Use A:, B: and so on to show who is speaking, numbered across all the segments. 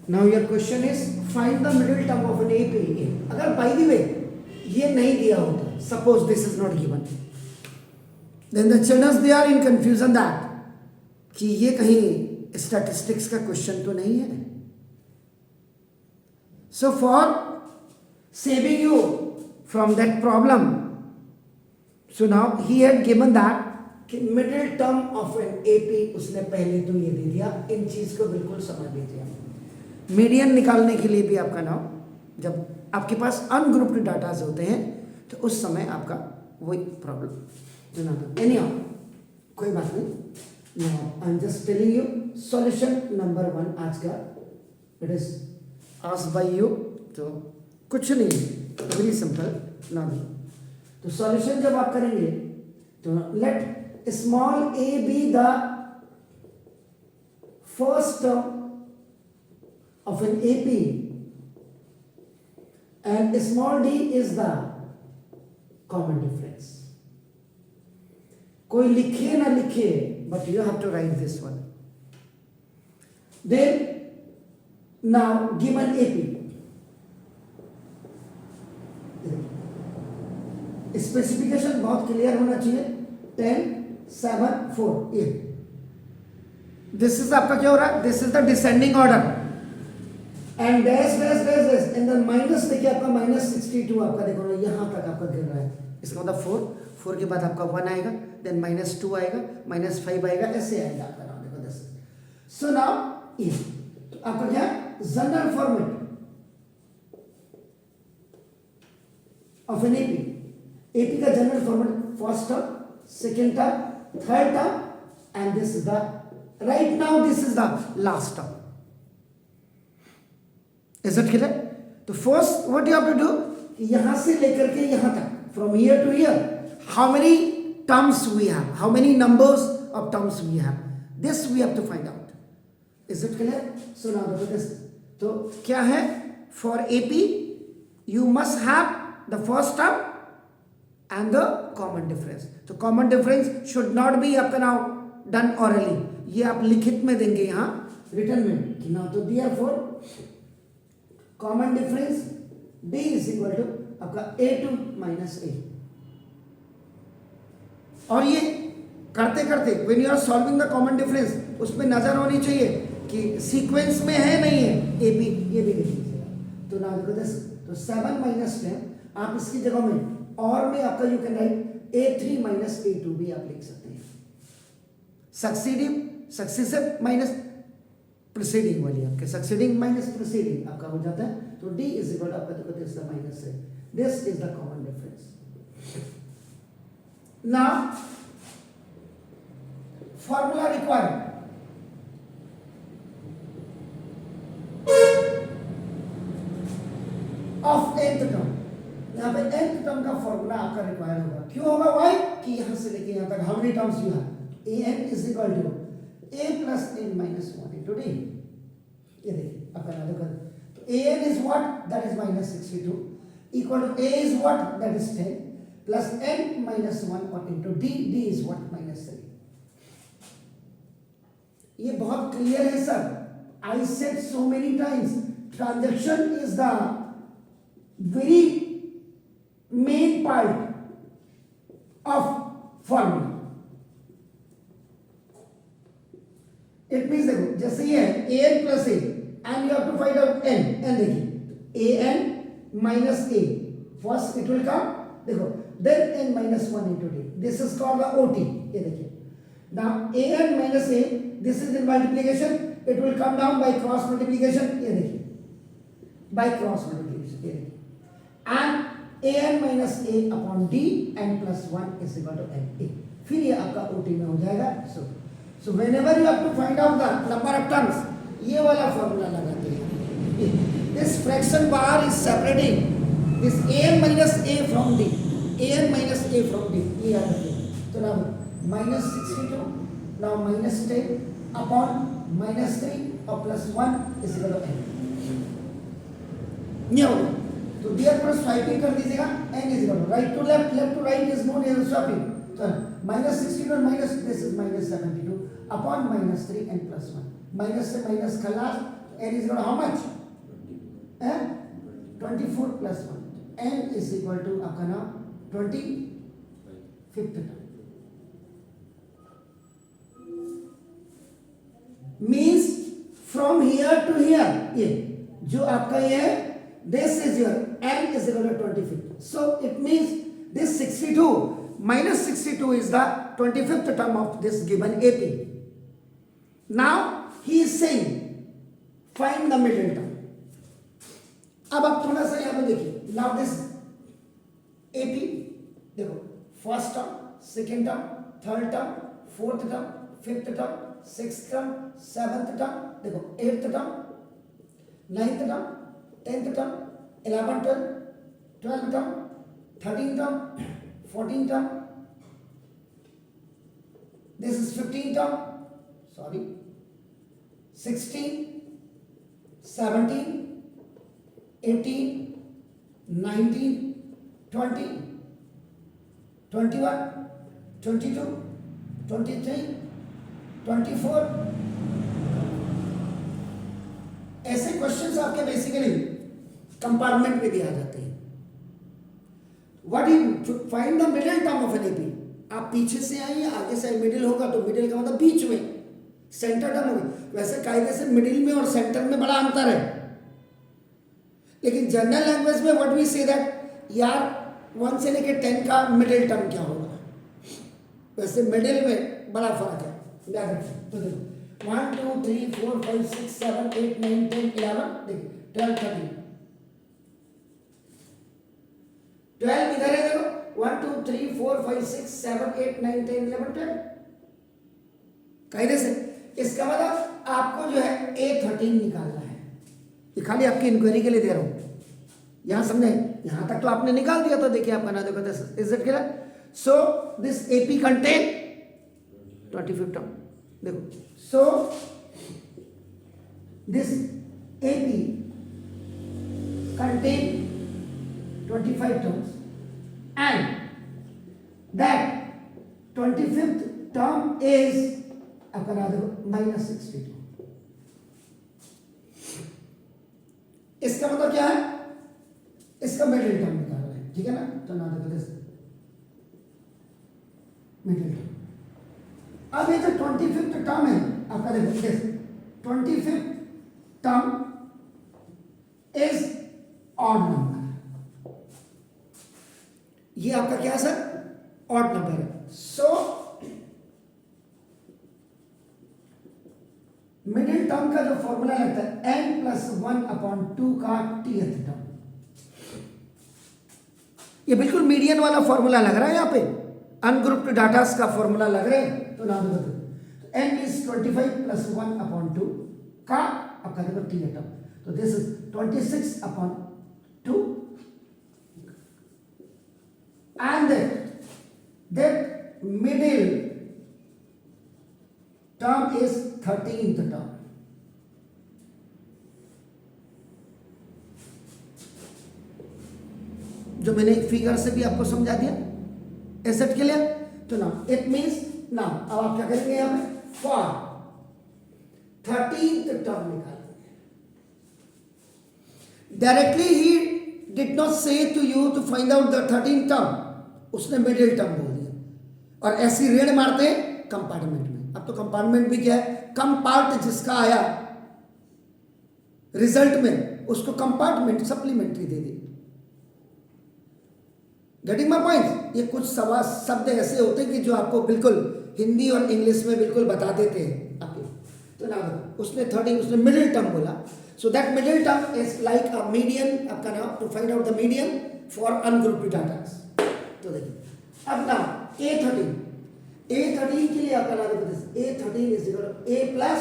A: Now your question is find the middle term of an AP. अगर by the way ये नहीं दिया होता, suppose this is not given, then the children they are in confusion that कि ये कहीं statistics का question तो नहीं है। So for saving you from that problem, so now he had given that कि middle term of an AP, उसने पहले तो ये दे दिया। इन चीज को बिल्कुल समझ लीजिए। मीडियन निकालने के लिए भी आपका नाउ, जब आपके पास अनग्रुप्ड डाटाज होते हैं तो उस समय आपका वही प्रॉब्लम। एनी कोई बात नहीं। Now I am just telling you solution number 1 आज का, it is asked by you. तो कुछ नहीं, वेरी सिंपल। नाउ तो सॉल्यूशन जब आप करेंगे तो let small A be the first term of an AP and small d is the common difference. कोई लिखे ना लिखे, but you have to write this one. Then now given AP, specification बहुत क्लियर होना चाहिए। 10 7 4 8, दिस इज आपका क्या हो रहा है, this is the descending order and dash dash dash dash and then minus देखिए आपका -62 आपका देखो ना यहाँ तक आपका गिर रहा है। इसका मतलब 4 के बाद आपका 1 आएगा, देन -2 आएगा, -5 आएगा, ऐसे आएगा आपका नाम देखो 10। सो नाउ ये तो आपका क्या general format of an AP, AP का general format first term, second term, third term and this is the right now this is the last term. Is it clear? तो first what you have to do, यहां से लेकर के यहां तक, from here to here, how many terms we have, how many numbers of terms we have, this we have to find out. Is it clear? So now look at this. तो क्या है, for AP you must have the first term and the common difference. तो common difference should not be आपका now done orally, ये आप लिखित में देंगे यहाँ written में कि ना। तो therefore common difference D is equal to आपका A2 माइनस A। और ये करते करते when you are solving the common difference, उसमें नजर होनी चाहिए कि सीक्वेंस में है नहीं है AB, ये भी देख लीजिएगा। तो ना देखो दिस, तो 7 माइनस 10 आप इसकी जगह में और में आपका you can write A3 minus A2 भी आप लिख सकते हैं। सक्सेसिव माइनस प्रीसीडिंग वाली, आपके सक्सीडिंग माइनस प्रीसीडिंग आपका हो जाता है। तो D इज इक्वल आपका देखो दिस द माइनस है, this is the common difference. Now formula required of nth term, यहाँ पे nth टर्म का फॉर्मूला आपका रिक्वायर होगा। क्यों होगा, वाई कि यहां से लेके यहां तक how many terms you have, an is equal to a plus n minus 1 into d। ये देखिए आपका ना देखो, तो an is what, that is -62 equal to a is what, that is 10 plus n minus 1 or into d, d is what, -3। ये बहुत clear है sir. I said so many times transaction is the very main part of formula। It means देखो जैसे ये है an plus a and you have to find out n, n देखिए an minus a first it will come, देखो then n minus 1 into d, this is called the OT। ये देखिए now an minus a, this is in multiplication, it will come down by cross multiplication. ये देखिए by cross multiplication, ये देखिए and an minus a upon d n plus 1 is equal to n a। फिर ये आपका OT में हो जाएगा। So whenever you have to find out the number of terms, ये वाला फॉर्मूला लगाते हैं। This fraction bar is separating this an minus a from d, an minus a from d, ये याद रखिए। तो now -62 now -10 upon -3 और +1 is equal to n। ये हो गया। तो दियर पर स्वाइपिंग कर दीजिएगा, n is equal to right to left, left to right is known as swiping. तो -62 minus this is -72 upon -3 and +1, minus से माइनस खलास, n is equal to how much? 24 plus 1, n is equal to आपका ना 25th term. Means from here to here, ये जो आपका ये है, this is your n is equal to 25th, so it means this 62 minus 62 is the 25th term of this given AP. Now he is saying find the middle term. अब आप थोड़ा सा यहां पर देखिए, now this AP देखो, first term, second term, third term, fourth term, fifth term, sixth term, seventh term, देखो eighth term, ninth term, tenth term, 11, 12, 12 term, 13 term, 14 term, this is 15 term, sorry, 16, 17, 18, 19, 20, 21, 22, 23, 24। ऐसे क्वेश्चंस आपके basically compartment में दिया जाते हैं। What do you find the middle term of an AP? आप पीछे से आइए, आगे से मिडिल होगा तो मिडिल का मतलब बीच में, सेंटर टर्म होगी। वैसे कायदे से मिडिल में और सेंटर में बड़ा अंतर है, लेकिन जनरल लैंग्वेज में व्हाट वी से दैट यार 1 से लेके 10 का मिडिल टर्म क्या होगा, वैसे मिडिल में बड़ा फर्क है। याद रखिए, तो देखो 1 2 3 4 5 6 7 8 9 10 11, देखिए 12 13 12 इधर है, देखो 1 2 3 4 5 6 7 8 9 10 11 12। कायदे से इसका मतलब आपको जो है A13 निकालना है। ये खाली आपकी इंक्वायरी के लिए दे रहा हूं, यहां समझे, यहां तक तो आपने निकाल दिया, तो देखिए आप बना देखो, is it clear? So this AP contain 25th term, देखो, so this AP contain 25 terms, and that 25th term is आपका ना देखो -62। इसका मतलब क्या है, इसका मिडिल टर्म निकालना है, ठीक है ना? तो ना देखो मिडिल टर्म। अब ये जो 25th टर्म है आपका, देखो 25th term is odd number, ये आपका क्या है सर? ऑड नंबर है। सो मिडिल टर्म का जो फॉर्मूला लगता है n+1/2 का tth टर्म, ये बिल्कुल मीडियन वाला फॉर्मूला लग रहा है, यहाँ पे अनग्रुप्ड डाटास का फॉर्मूला लग रहा है। तो नाम देखो, n is 25 + 1/2 का आपका देखो tth टर्म, तो this is 26/2, and that middle term is 13th term। जो मैंने फिगर से भी आपको समझा दिया, एसेट के लिए। तो ना इट मीन्स ना, अब आप क्या करेंगे, यहां पे फॉर 13th term निकालेंगे। डायरेक्टली ही did not say to you to find out the 13th term, उसने मिडिल टर्म बोल दिया, और ऐसी रेड मारते हैं कंपार्टमेंट में। अब तो कंपार्टमेंट भी क्या है, कम पार्ट जिसका आया रिजल्ट में, उसको compartment supplementary they the. Getting my point? ये कुछ शब्द ऐसे होते हैं कि जो आपको बिल्कुल हिंदी और इंग्लिश में बिल्कुल बता देते हैं आपके। तो ना उसने 13, उसने मिडिल टर्म बोला, so that middle term is like a median, आपका नाम to find out the median for ungrouped data. तो देखिए अब ना A13 के लिए आपका नाम देखो, A13 is equal to A plus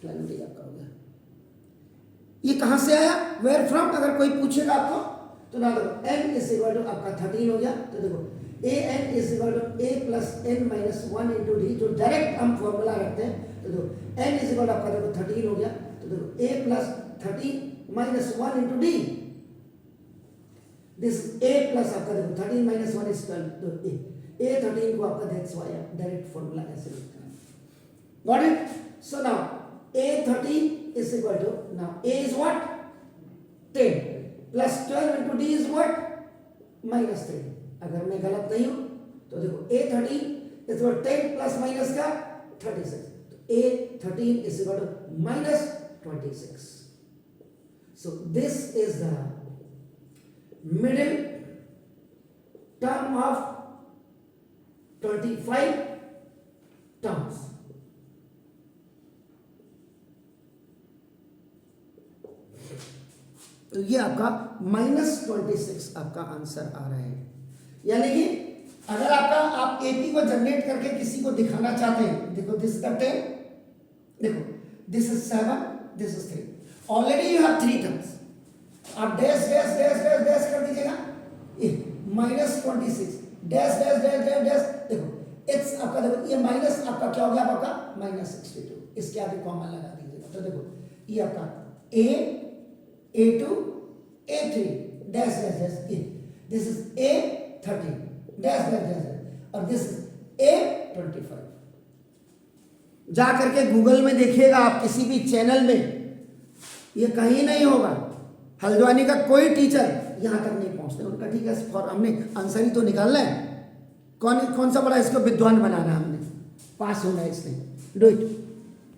A: 12 आपका हो गया। ये कहां से आया, वेयर फ्रॉम? अगर कोई पूछेगा आपको तो ना देखो n इज इक्वल टू आपका 13 हो गया। तो देखो an is equal to a plus n minus 1 into D, जो डायरेक्ट हम फॉर्मूला रखते हैं। तो देखो n इज इक्वल टू आपका देखो 13 हो गया। तो देखो a plus 13 minus 1 into D, this a plus आपका देखो 13 माइनस 1 इज 12। तो a 13 को आपका दैट्स व्हाई डायरेक्ट फॉर्मूला ऐसे लिखते हैं। Got it? So now a13 is equal to, now A is what? 10 plus 12 into D is what? minus 3. अगर मैं गलत नहीं हूं तो देखो A13 is equal to 10 plus minus का 36. तो A13 is equal to minus 26. So this is the middle term of 25 terms. तो ये आपका -26 आपका आंसर आ रहा है। यानी कि अगर आप एपी को जनरेट करके किसी को दिखाना चाहते हैं, देखो दिस इज द 10, देखो this is 7, this is 3, already you have 3 terms, आप dash dash dash dash dash कर दीजिएगा, -26 dash dash dash dash dash, देखो इट्स आपका, देखो ये माइनस आपका क्या हो गया आपका -62, इसके आगे कॉमन लगा दीजिएगा। तो देखो ये आपका A2 A3 dash dash dash, this is A13 dash dash dash और दिस इज A25। जा करके गूगल में देखिएगा आप, किसी भी चैनल में ये कहीं नहीं होगा। हल्द्वानी का कोई टीचर यहां तक नहीं पहुंचते, उनका ठीक है फॉर हमने आंसर ही तो निकालना है, कौन सा बड़ा इसको विद्वान बनाना है, हमने पास होना है इसने, डू इट।